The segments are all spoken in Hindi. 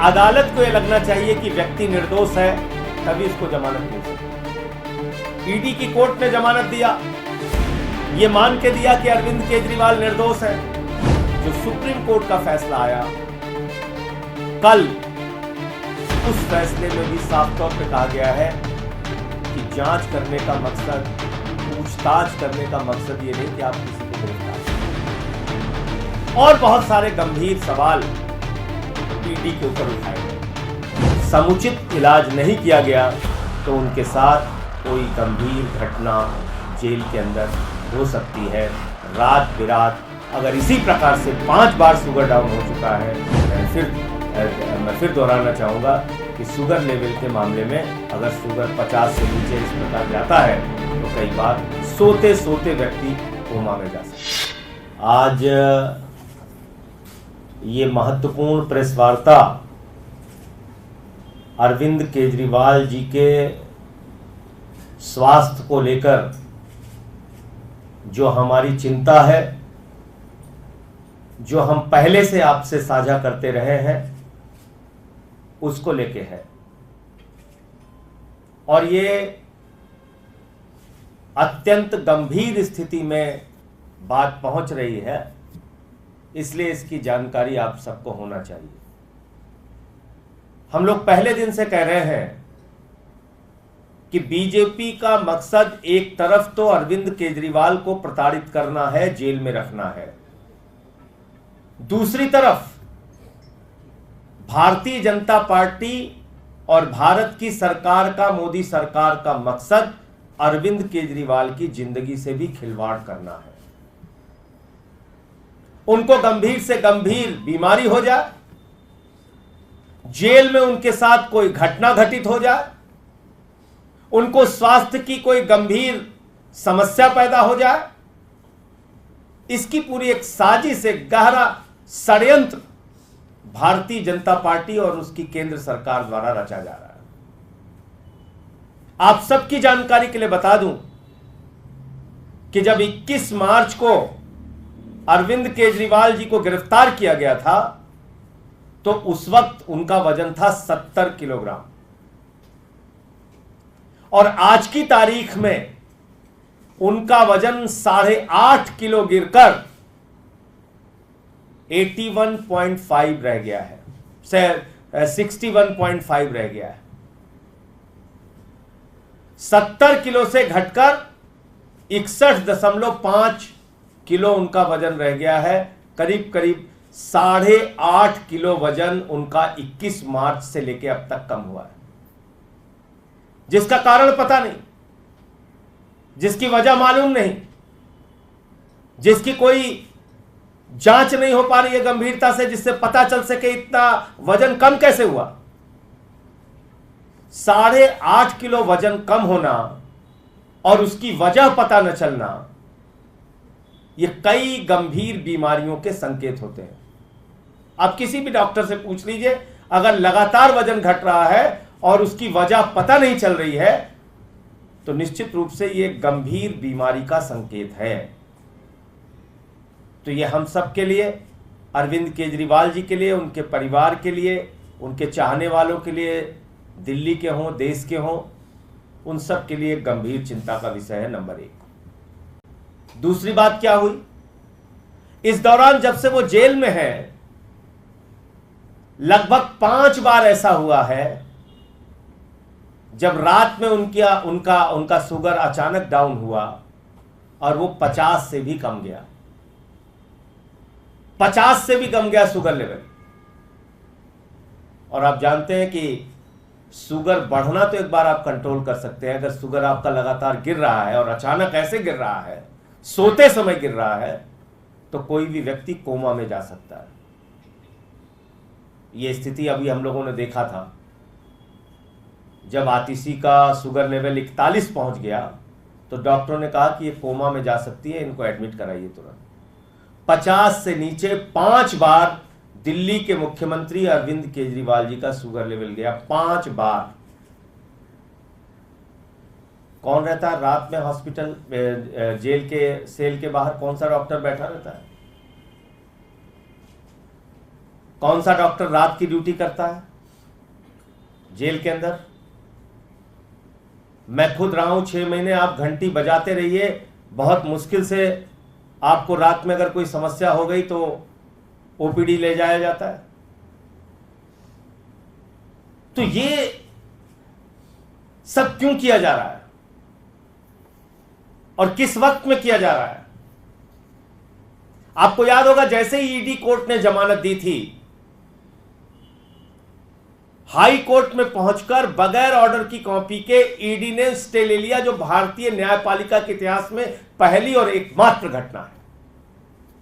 अदालत को यह लगना चाहिए कि व्यक्ति निर्दोष है, तभी इसको जमानत मिल सकती। ईडी की कोर्ट ने जमानत दिया, यह मान के दिया कि अरविंद केजरीवाल निर्दोष है। जो सुप्रीम कोर्ट का फैसला आया कल, उस फैसले में भी साफ तौर पर कहा गया है कि जांच करने का मकसद, पूछताछ करने का मकसद ये नहीं कि आप किसी को गिरफ्तार करें। और बहुत सारे गंभीर सवाल ईडी के ऊपर उठाए गए। समुचित इलाज नहीं किया गया तो उनके साथ कोई गंभीर घटना जेल के अंदर हो सकती है। रात बिरात अगर इसी प्रकार से 5 बार शुगर डाउन हो चुका है, मैं फिर दोहराना चाहूँगा कि शुगर लेवल के मामले में अगर शुगर 50 से नीचे इस प्रकार जाता है तो कई बार सोते सोते व्यक्ति कोमा में जा सकता है। आज ये महत्वपूर्ण प्रेस वार्ता अरविंद केजरीवाल जी के स्वास्थ्य को लेकर जो हमारी चिंता है, जो हम पहले से आपसे साझा करते रहे हैं, उसको लेके है। और ये अत्यंत गंभीर स्थिति में बात पहुंच रही है, इसलिए इसकी जानकारी आप सबको होना चाहिए। हम लोग पहले दिन से कह रहे हैं कि बीजेपी का मकसद एक तरफ तो अरविंद केजरीवाल को प्रताड़ित करना है, जेल में रखना है, दूसरी तरफ भारतीय जनता पार्टी और भारत की सरकार का, मोदी सरकार का मकसद अरविंद केजरीवाल की जिंदगी से भी खिलवाड़ करना है। उनको गंभीर से गंभीर बीमारी हो जाए, जेल में उनके साथ कोई घटना घटित हो जाए, उनको स्वास्थ्य की कोई गंभीर समस्या पैदा हो जाए, इसकी पूरी एक साजिश, एक गहरा षड्यंत्र भारतीय जनता पार्टी और उसकी केंद्र सरकार द्वारा रचा जा रहा है। आप सबकी जानकारी के लिए बता दूं कि जब 21 मार्च को अरविंद केजरीवाल जी को गिरफ्तार किया गया था तो उस वक्त उनका वजन था 70 किलोग्राम और आज की तारीख में उनका वजन 8.5 किलो गिरकर 81.5 रह गया है, 61.5 रह गया है। 70 किलो से घटकर 61.5 किलो उनका वजन रह गया है। करीब करीब 8.5 किलो वजन उनका 21 मार्च से लेकर अब तक कम हुआ है, जिसका कारण पता नहीं, जिसकी वजह मालूम नहीं, जिसकी कोई जांच नहीं हो पा रही है गंभीरता से, जिससे पता चल सके इतना वजन कम कैसे हुआ। 8.5 किलो वजन कम होना और उसकी वजह पता न चलना, यह कई गंभीर बीमारियों के संकेत होते हैं। आप किसी भी डॉक्टर से पूछ लीजिए, अगर लगातार वजन घट रहा है और उसकी वजह पता नहीं चल रही है तो निश्चित रूप से यह गंभीर बीमारी का संकेत है। तो ये हम सब के लिए, अरविंद केजरीवाल जी के लिए, उनके परिवार के लिए, उनके चाहने वालों के लिए, दिल्ली के हों, देश के हों, उन सब के लिए गंभीर चिंता का विषय है, नंबर 1। दूसरी बात क्या हुई, इस दौरान जब से वो जेल में है लगभग 5 बार ऐसा हुआ है जब रात में उनका शुगर अचानक डाउन हुआ और वो 50 से भी कम गया, 50 से भी कम गया शुगर लेवल। और आप जानते हैं कि शुगर बढ़ना तो एक बार आप कंट्रोल कर सकते हैं, अगर शुगर आपका लगातार गिर रहा है और अचानक ऐसे गिर रहा है, सोते समय गिर रहा है, तो कोई भी व्यक्ति कोमा में जा सकता है। यह स्थिति अभी हम लोगों ने देखा था, जब आतिशी का शुगर लेवल 41 पहुंच गया तो डॉक्टरों ने कहा कि ये कोमा में जा सकती है, इनको एडमिट कराइए तुरंत। 50 से नीचे 5 बार दिल्ली के मुख्यमंत्री अरविंद केजरीवाल जी का शुगर लेवल गया, 5 बार। कौन रहता है रात में हॉस्पिटल, जेल के सेल के बाहर, कौन सा डॉक्टर बैठा रहता है? कौन सा डॉक्टर रात की ड्यूटी करता है जेल के अंदर? मैं खुद रहा हूं 6 महीने, आप घंटी बजाते रहिए, बहुत मुश्किल से आपको रात में अगर कोई समस्या हो गई तो ओपीडी ले जाया जाता है। तो ये सब क्यों किया जा रहा है और किस वक्त में किया जा रहा है? आपको याद होगा, जैसे ही ईडी कोर्ट ने जमानत दी थी, हाई कोर्ट में पहुंचकर बगैर ऑर्डर की कॉपी के ईडी ने स्टे ले लिया, जो भारतीय न्यायपालिका के इतिहास में पहली और एकमात्र घटना है।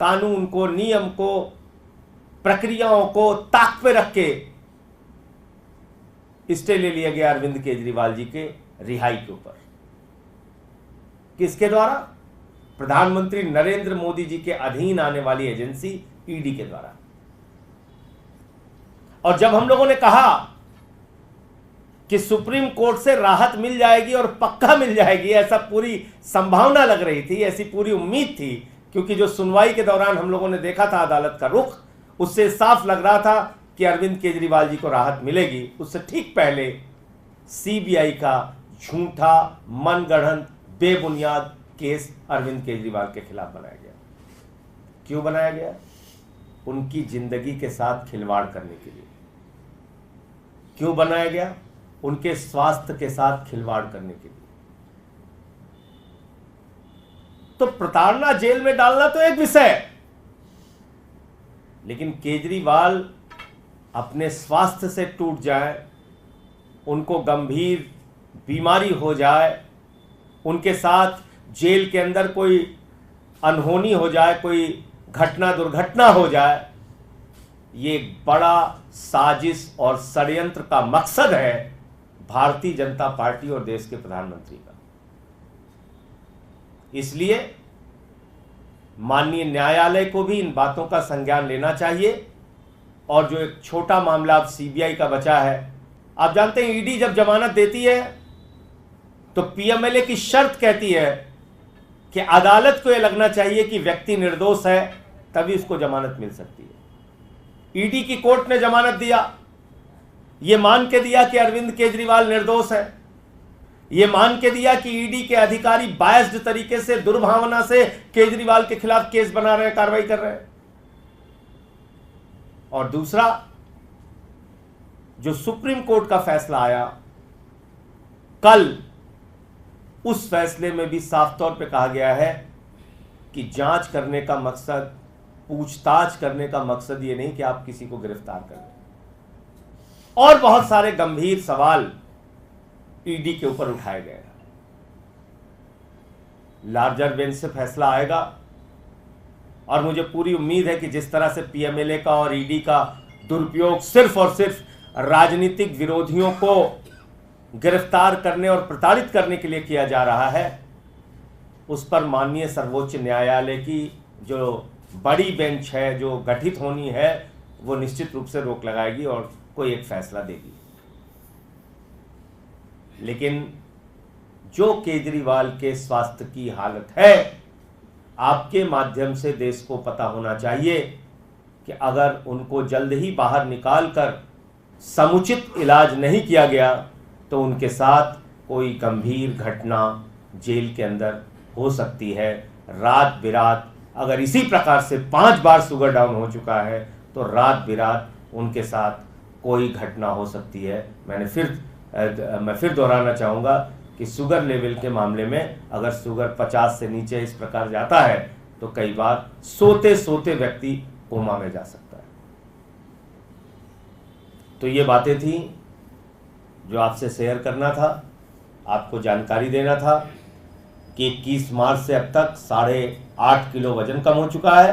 कानून को, नियम को, प्रक्रियाओं को ताक पे रख के स्टे ले लिया गया अरविंद केजरीवाल जी के रिहाई के ऊपर। किसके द्वारा? प्रधानमंत्री नरेंद्र मोदी जी के अधीन आने वाली एजेंसी ईडी के द्वारा। और जब हम लोगों ने कहा कि सुप्रीम कोर्ट से राहत मिल जाएगी और पक्का मिल जाएगी, ऐसा पूरी संभावना लग रही थी, ऐसी पूरी उम्मीद थी, क्योंकि जो सुनवाई के दौरान हम लोगों ने देखा था अदालत का रुख, उससे साफ लग रहा था कि अरविंद केजरीवाल जी को राहत मिलेगी। उससे ठीक पहले सीबीआई का झूठा, मनगढ़ंत, बेबुनियाद केस अरविंद केजरीवाल के खिलाफ बनाया गया। क्यों बनाया गया? उनकी जिंदगी के साथ खिलवाड़ करने के लिए। क्यों बनाया गया? उनके स्वास्थ्य के साथ खिलवाड़ करने के लिए। तो प्रताड़ना, जेल में डालना तो एक विषय है, लेकिन केजरीवाल अपने स्वास्थ्य से टूट जाए, उनको गंभीर बीमारी हो जाए, उनके साथ जेल के अंदर कोई अनहोनी हो जाए, कोई घटना दुर्घटना हो जाए, ये एक बड़ा साजिश और षड्यंत्र का मकसद है भारतीय जनता पार्टी और देश के प्रधानमंत्री का। इसलिए माननीय न्यायालय को भी इन बातों का संज्ञान लेना चाहिए। और जो एक छोटा मामला अब सीबीआई का बचा है, आप जानते हैं ईडी जब जमानत देती है तो पीएमएलए की शर्त कहती है कि अदालत को यह लगना चाहिए कि व्यक्ति निर्दोष है, तभी उसको जमानत मिल सकती है। ईडी की कोर्ट ने जमानत दिया, यह मान के दिया कि अरविंद केजरीवाल निर्दोष है, यह मान के दिया कि ईडी के अधिकारी बायस्ड तरीके से, दुर्भावना से केजरीवाल के खिलाफ केस बना रहे हैं, कार्रवाई कर रहे हैं। और दूसरा, जो सुप्रीम कोर्ट का फैसला आया कल, उस फैसले में भी साफ तौर पे कहा गया है कि जांच करने का मकसद, पूछताछ करने का मकसद ये नहीं कि आप किसी को गिरफ्तार कर लें। और बहुत सारे गंभीर सवाल ईडी के ऊपर उठाए गए हैं। लार्जर बेंच से फैसला आएगा और मुझे पूरी उम्मीद है कि जिस तरह से पीएमएलए का और ईडी का दुरुपयोग सिर्फ और सिर्फ राजनीतिक विरोधियों को गिरफ्तार करने और प्रताड़ित करने के लिए किया जा रहा है, उस पर माननीय सर्वोच्च न्यायालय की जो बड़ी बेंच है, जो गठित होनी है, वो निश्चित रूप से रोक लगाएगी और कोई एक फैसला देगी। लेकिन जो केजरीवाल के स्वास्थ्य की हालत है, आपके माध्यम से देश को पता होना चाहिए कि अगर उनको जल्द ही बाहर निकालकर समुचित इलाज नहीं किया गया तो उनके साथ कोई गंभीर घटना जेल के अंदर हो सकती है। रात बिरात अगर इसी प्रकार से 5 बार शुगर डाउन हो चुका है तो रात बिरात उनके साथ कोई घटना हो सकती है। मैं फिर दोहराना चाहूँगा कि शुगर लेवल के मामले में अगर शुगर 50 से नीचे इस प्रकार जाता है तो कई बार सोते सोते व्यक्ति कोमा में जा सकता है। तो ये बातें थी जो आपसे शेयर करना था, आपको जानकारी देना था कि 21 मार्च से अब तक 8.5 किलो वजन कम हो चुका है।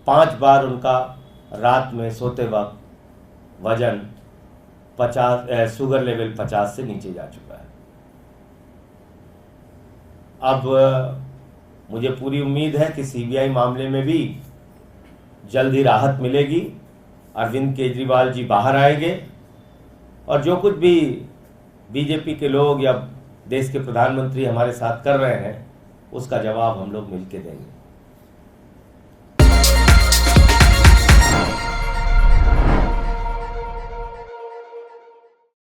5 बार उनका रात में सोते वक्त वजन 50, शुगर लेवल 50 से नीचे जा चुका है। अब मुझे पूरी उम्मीद है कि सीबीआई मामले में भी जल्द ही राहत मिलेगी, अरविंद केजरीवाल जी बाहर आएंगे और जो कुछ भी बीजेपी के लोग या देश के प्रधानमंत्री हमारे साथ कर रहे हैं उसका जवाब हम लोग मिलकर देंगे।